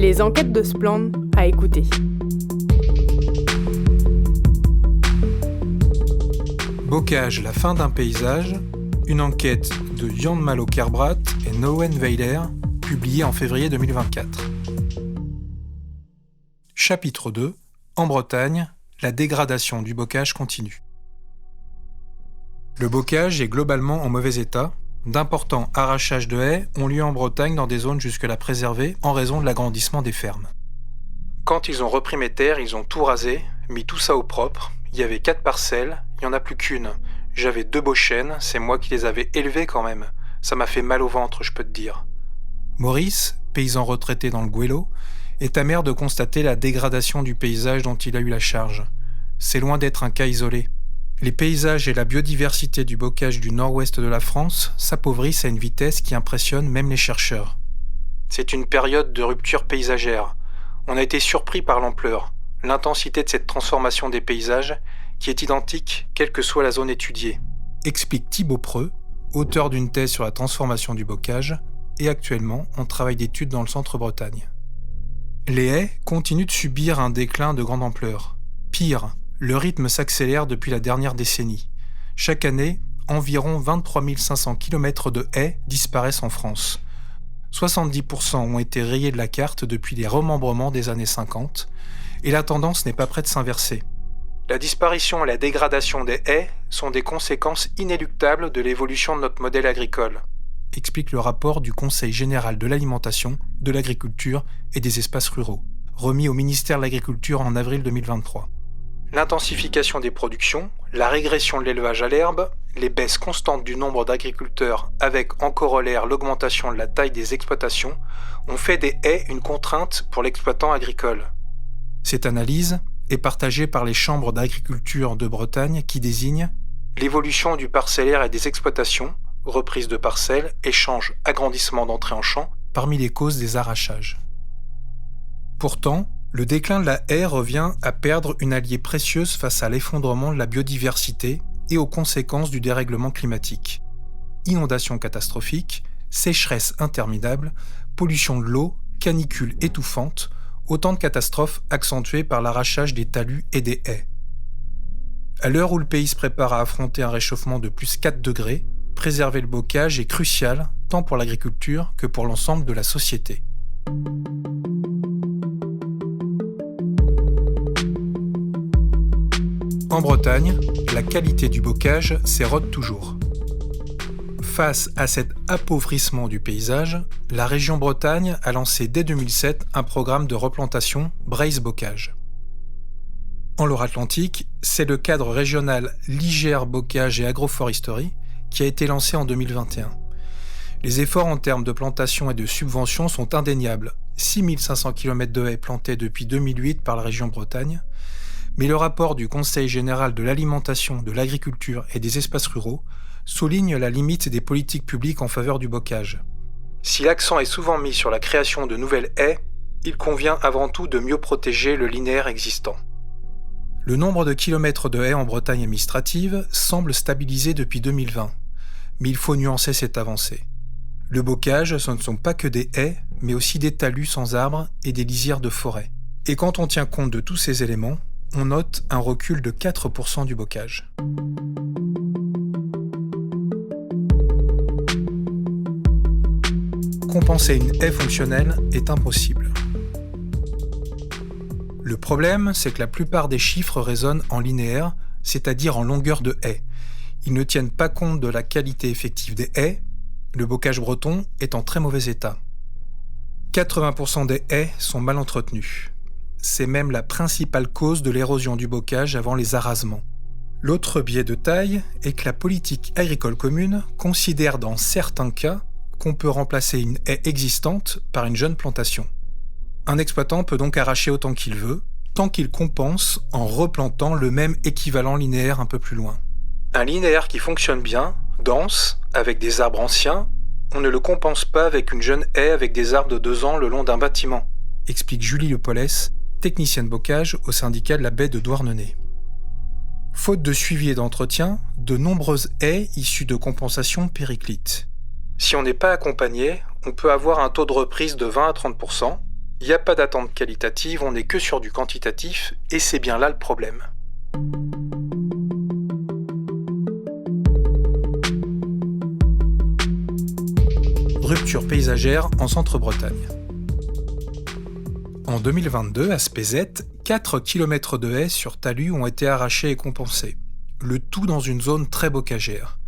Les enquêtes de Spland à écouter. Bocage, la fin d'un paysage, une enquête de Jan Malo Kerbrat et Noen Weiler, publiée en février 2024. Chapitre 2. En Bretagne, la dégradation du bocage continue. Le bocage est globalement en mauvais état. D'importants arrachages de haies ont lieu en Bretagne dans des zones jusque-là préservées en raison de l'agrandissement des fermes. Quand ils ont repris mes terres, ils ont tout rasé, mis tout ça au propre. Il y avait 4 parcelles, il n'y en a plus qu'une. J'avais 2 beaux chênes, c'est moi qui les avais élevés quand même. Ça m'a fait mal au ventre, je peux te dire. Maurice, paysan retraité dans le Gouello, est amer de constater la dégradation du paysage dont il a eu la charge. C'est loin d'être un cas isolé. Les paysages et la biodiversité du bocage du nord-ouest de la France s'appauvrissent à une vitesse qui impressionne même les chercheurs. C'est une période de rupture paysagère. On a été surpris par l'ampleur, l'intensité de cette transformation des paysages qui est identique quelle que soit la zone étudiée, explique Thibaut Preux, auteur d'une thèse sur la transformation du bocage et actuellement en travail d'études dans le centre-Bretagne. Les haies continuent de subir un déclin de grande ampleur. Pire, le rythme s'accélère depuis la dernière décennie. Chaque année, environ 23 500 km de haies disparaissent en France. 70% ont été rayés de la carte depuis les remembrements des années 50, et la tendance n'est pas près de s'inverser. La disparition et la dégradation des haies sont des conséquences inéluctables de l'évolution de notre modèle agricole, explique le rapport du Conseil général de l'alimentation, de l'agriculture et des espaces ruraux, remis au ministère de l'Agriculture en avril 2023. L'intensification des productions, la régression de l'élevage à l'herbe, les baisses constantes du nombre d'agriculteurs avec en corollaire l'augmentation de la taille des exploitations ont fait des haies une contrainte pour l'exploitant agricole. Cette analyse est partagée par les chambres d'agriculture de Bretagne qui désignent l'évolution du parcellaire et des exploitations, reprise de parcelles, échange, agrandissement d'entrée en champ, parmi les causes des arrachages. Pourtant, le déclin de la haie revient à perdre une alliée précieuse face à l'effondrement de la biodiversité et aux conséquences du dérèglement climatique. Inondations catastrophiques, sécheresses interminables, pollution de l'eau, canicules étouffantes, autant de catastrophes accentuées par l'arrachage des talus et des haies. À l'heure où le pays se prépare à affronter un réchauffement de plus 4 degrés, préserver le bocage est crucial tant pour l'agriculture que pour l'ensemble de la société. En Bretagne, la qualité du bocage s'érode toujours. Face à cet appauvrissement du paysage, la région Bretagne a lancé dès 2007 un programme de replantation Brace Bocage. En Loire-Atlantique, c'est le cadre régional Ligère Bocage et Agroforesterie qui a été lancé en 2021. Les efforts en termes de plantation et de subventions sont indéniables. 6500 km de haies plantées depuis 2008 par la région Bretagne, mais le rapport du Conseil général de l'alimentation, de l'agriculture et des espaces ruraux souligne la limite des politiques publiques en faveur du bocage. Si l'accent est souvent mis sur la création de nouvelles haies, il convient avant tout de mieux protéger le linéaire existant. Le nombre de kilomètres de haies en Bretagne administrative semble stabilisé depuis 2020, mais il faut nuancer cette avancée. Le bocage, ce ne sont pas que des haies, mais aussi des talus sans arbres et des lisières de forêt. Et quand on tient compte de tous ces éléments, on note un recul de 4% du bocage. Compenser une haie fonctionnelle est impossible. Le problème, c'est que la plupart des chiffres résonnent en linéaire, c'est-à-dire en longueur de haie. Ils ne tiennent pas compte de la qualité effective des haies. Le bocage breton est en très mauvais état. 80% des haies sont mal entretenues. C'est même la principale cause de l'érosion du bocage avant les arasements. L'autre biais de taille est que la politique agricole commune considère dans certains cas qu'on peut remplacer une haie existante par une jeune plantation. Un exploitant peut donc arracher autant qu'il veut, tant qu'il compense en replantant le même équivalent linéaire un peu plus loin. Un linéaire qui fonctionne bien, dense, avec des arbres anciens, on ne le compense pas avec une jeune haie avec des arbres de 2 ans le long d'un bâtiment, explique Julie Lepolès, technicienne bocage au syndicat de la baie de Douarnenez. Faute de suivi et d'entretien, de nombreuses haies issues de compensation périclitent. Si on n'est pas accompagné, on peut avoir un taux de reprise de 20 à 30%, Il n'y a pas d'attente qualitative, on n'est que sur du quantitatif, et c'est bien là le problème. Rupture paysagère en Centre-Bretagne. En 2022, à Spézet, 4 km de haies sur talus ont été arrachés et compensés, le tout dans une zone très bocagère.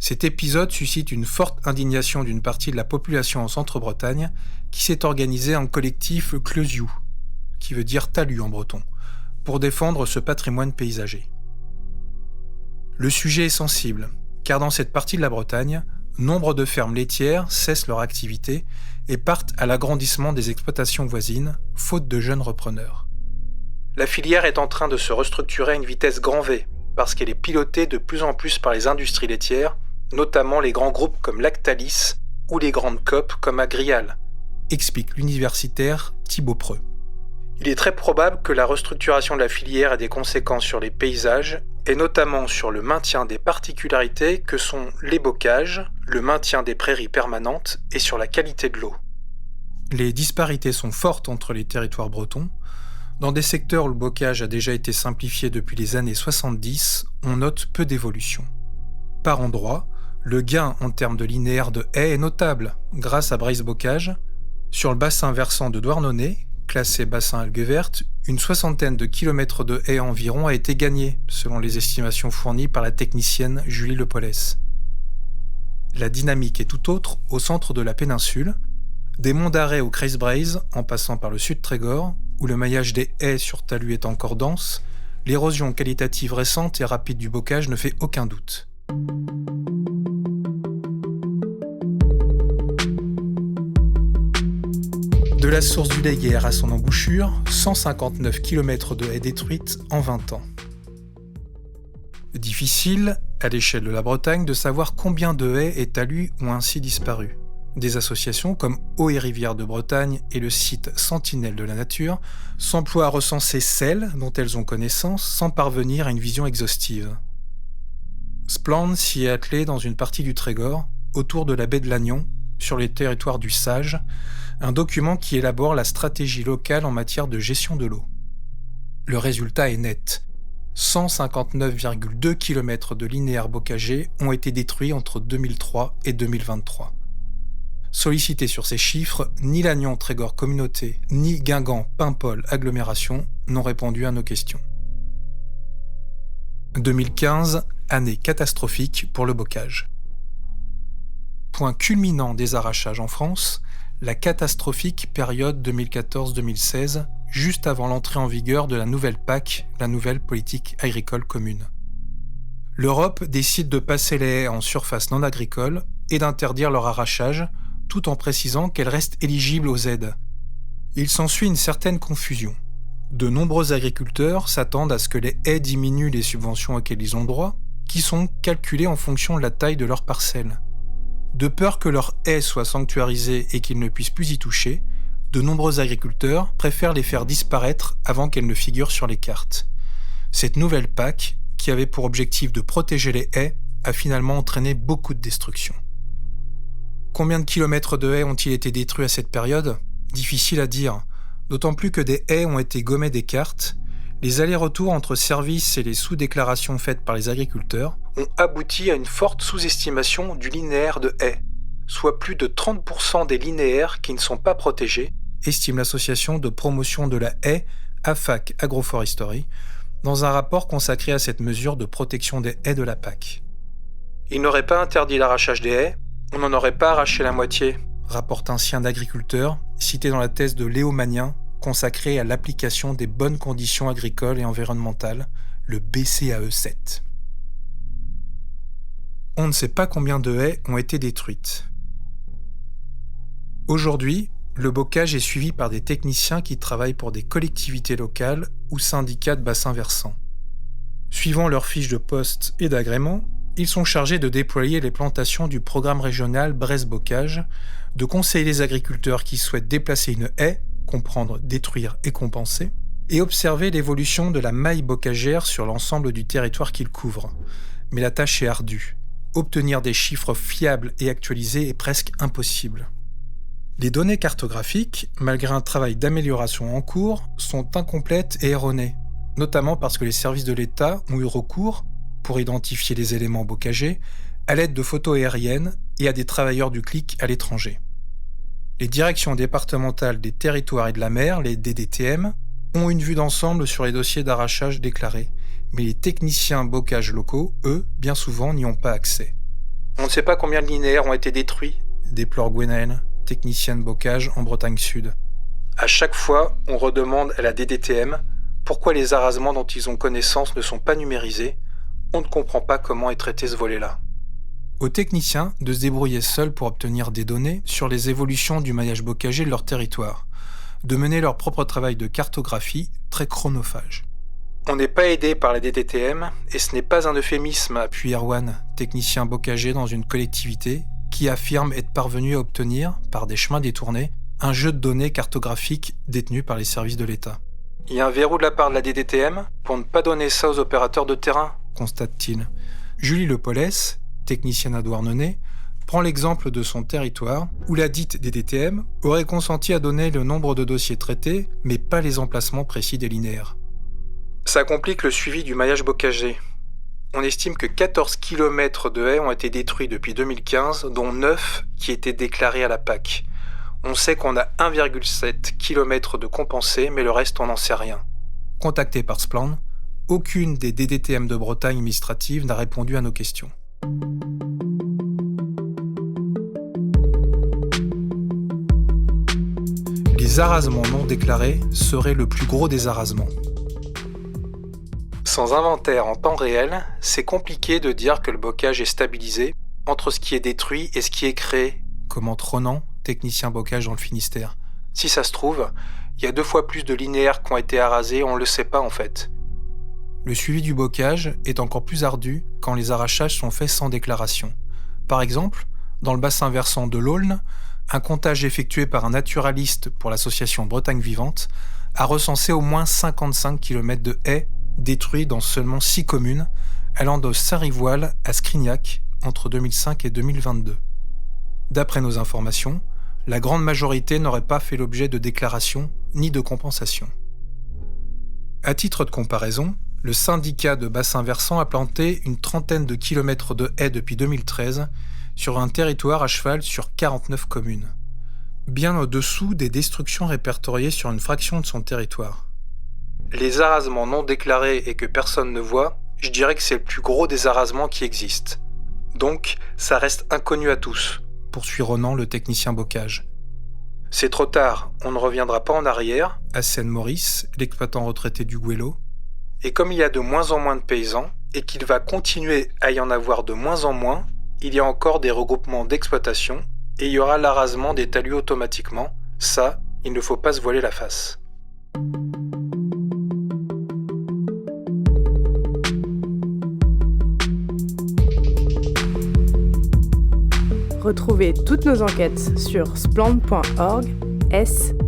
Cet épisode suscite une forte indignation d'une partie de la population en Centre-Bretagne qui s'est organisée en collectif Cleusiou, qui veut dire talus en breton, pour défendre ce patrimoine paysager. Le sujet est sensible, car dans cette partie de la Bretagne, nombre de fermes laitières cessent leur activité et partent à l'agrandissement des exploitations voisines, faute de jeunes repreneurs. La filière est en train de se restructurer à une vitesse grand V, parce qu'elle est pilotée de plus en plus par les industries laitières, notamment les grands groupes comme Lactalis ou les grandes coop comme Agrial, explique l'universitaire Thibaut Preux. Il est très probable que la restructuration de la filière ait des conséquences sur les paysages, et notamment sur le maintien des particularités que sont les bocages, le maintien des prairies permanentes et sur la qualité de l'eau. Les disparités sont fortes entre les territoires bretons. Dans des secteurs où le bocage a déjà été simplifié depuis les années 70, on note peu d'évolution. Par endroits, le gain en termes de linéaire de haies est notable, grâce à Braise Bocage. Sur le bassin versant de Douarnenez, classé bassin algues vertes, une 60aine de kilomètres de haies environ a été gagnée, selon les estimations fournies par la technicienne Julie Lepolès. La dynamique est tout autre au centre de la péninsule, des monts d'Arrée au Creuse-Braise, en passant par le sud Trégor, où le maillage des haies sur talus est encore dense, l'érosion qualitative récente et rapide du bocage ne fait aucun doute. De la source du Léguerre à son embouchure, 159 km de haies détruites en 20 ans. Difficile, à l'échelle de la Bretagne, de savoir combien de haies et talus ont ainsi disparu. Des associations comme Eaux et Rivières de Bretagne et le site Sentinelle de la Nature s'emploient à recenser celles dont elles ont connaissance sans parvenir à une vision exhaustive. Spland s'y est attelé dans une partie du Trégor, autour de la baie de Lannion, sur les territoires du Sage, un document qui élabore la stratégie locale en matière de gestion de l'eau. Le résultat est net. 159,2 km de linéaires bocagers ont été détruits entre 2003 et 2023. Sollicités sur ces chiffres, ni Lannion Trégor Communauté, ni Guingamp Paimpol Agglomération n'ont répondu à nos questions. 2015, année catastrophique pour le bocage. Point culminant des arrachages en France, la catastrophique période 2014-2016, juste avant l'entrée en vigueur de la nouvelle PAC, la nouvelle politique agricole commune. L'Europe décide de passer les haies en surface non agricole et d'interdire leur arrachage, tout en précisant qu'elles restent éligibles aux aides. Il s'ensuit une certaine confusion. De nombreux agriculteurs s'attendent à ce que les haies diminuent les subventions auxquelles ils ont droit, qui sont calculées en fonction de la taille de leur parcelle. De peur que leurs haies soient sanctuarisées et qu'ils ne puissent plus y toucher, de nombreux agriculteurs préfèrent les faire disparaître avant qu'elles ne figurent sur les cartes. Cette nouvelle PAC, qui avait pour objectif de protéger les haies, a finalement entraîné beaucoup de destruction. Combien de kilomètres de haies ont-ils été détruits à cette période ? Difficile à dire, d'autant plus que des haies ont été gommées des cartes. Les allers-retours entre services et les sous-déclarations faites par les agriculteurs ont abouti à une forte sous-estimation du linéaire de haies, soit plus de 30% des linéaires qui ne sont pas protégés, estime l'association de promotion de la haie AFAC Agroforestery, dans un rapport consacré à cette mesure de protection des haies de la PAC. Il n'aurait pas interdit l'arrachage des haies, on n'en aurait pas arraché la moitié, rapporte un sien d'agriculteur, cité dans la thèse de Léo Magnin, consacrée à l'application des bonnes conditions agricoles et environnementales, le BCAE 7. On ne sait pas combien de haies ont été détruites. Aujourd'hui, le bocage est suivi par des techniciens qui travaillent pour des collectivités locales ou syndicats de bassins versants. Suivant leurs fiches de poste et d'agrément, ils sont chargés de déployer les plantations du programme régional Braise Bocage, de conseiller les agriculteurs qui souhaitent déplacer une haie, comprendre détruire et compenser, et observer l'évolution de la maille bocagère sur l'ensemble du territoire qu'il couvre. Mais la tâche est ardue. Obtenir des chiffres fiables et actualisés est presque impossible. Les données cartographiques, malgré un travail d'amélioration en cours, sont incomplètes et erronées, notamment parce que les services de l'État ont eu recours, pour identifier les éléments bocagés, à l'aide de photos aériennes et à des travailleurs du CLIC à l'étranger. Les directions départementales des territoires et de la mer, les DDTM, ont une vue d'ensemble sur les dossiers d'arrachage déclarés, mais les techniciens bocage locaux, eux, bien souvent, n'y ont pas accès. On ne sait pas combien de linéaires ont été détruits, déplore Gwenaëlle, technicienne bocage en Bretagne Sud. À chaque fois, on redemande à la DDTM pourquoi les arasements dont ils ont connaissance ne sont pas numérisés. On ne comprend pas comment est traité ce volet-là. Aux techniciens de se débrouiller seuls pour obtenir des données sur les évolutions du maillage bocager de leur territoire, de mener leur propre travail de cartographie très chronophage. On n'est pas aidé par la DDTM et ce n'est pas un euphémisme, appuie Erwan, technicien bocager dans une collectivité qui affirme être parvenu à obtenir, par des chemins détournés, un jeu de données cartographiques détenu par les services de l'État. Il y a un verrou de la part de la DDTM pour ne pas donner ça aux opérateurs de terrain, constate-t-il. Julie Lepolès, technicienne à Douarnenez, prend l'exemple de son territoire où la dite DDTM aurait consenti à donner le nombre de dossiers traités, mais pas les emplacements précis des linéaires. Ça complique le suivi du maillage bocager. On estime que 14 km de haies ont été détruits depuis 2015, dont 9 qui étaient déclarés à la PAC. On sait qu'on a 1,7 km de compensés, mais le reste on n'en sait rien. Contacté par Splan, aucune des DDTM de Bretagne administrative n'a répondu à nos questions. Les arasements non déclarés seraient le plus gros des arasements. Sans inventaire en temps réel, c'est compliqué de dire que le bocage est stabilisé entre ce qui est détruit et ce qui est créé, commente Ronan, technicien bocage dans le Finistère. Si ça se trouve, il y a 2 fois plus de linéaires qui ont été arasés, on ne le sait pas en fait. Le suivi du bocage est encore plus ardu quand les arrachages sont faits sans déclaration. Par exemple, dans le bassin versant de l'Aulne, un comptage effectué par un naturaliste pour l'association Bretagne Vivante a recensé au moins 55 km de haies détruits dans seulement 6 communes, allant de Saint-Rivoal à Scrignac entre 2005 et 2022. D'après nos informations, la grande majorité n'aurait pas fait l'objet de déclaration ni de compensation. À titre de comparaison, le syndicat de bassin versant a planté une trentaine de kilomètres de haies depuis 2013 sur un territoire à cheval sur 49 communes, bien au-dessous des destructions répertoriées sur une fraction de son territoire. Les arasements non déclarés et que personne ne voit, je dirais que c'est le plus gros des arasements qui existent. Donc, ça reste inconnu à tous, poursuit Ronan, le technicien bocage. C'est trop tard, on ne reviendra pas en arrière, assène Maurice, l'exploitant retraité du Gouello. Et comme il y a de moins en moins de paysans, et qu'il va continuer à y en avoir de moins en moins, il y a encore des regroupements d'exploitation, et il y aura l'arasement des talus automatiquement. Ça, il ne faut pas se voiler la face. Retrouvez toutes nos enquêtes sur splan.org, splann.org.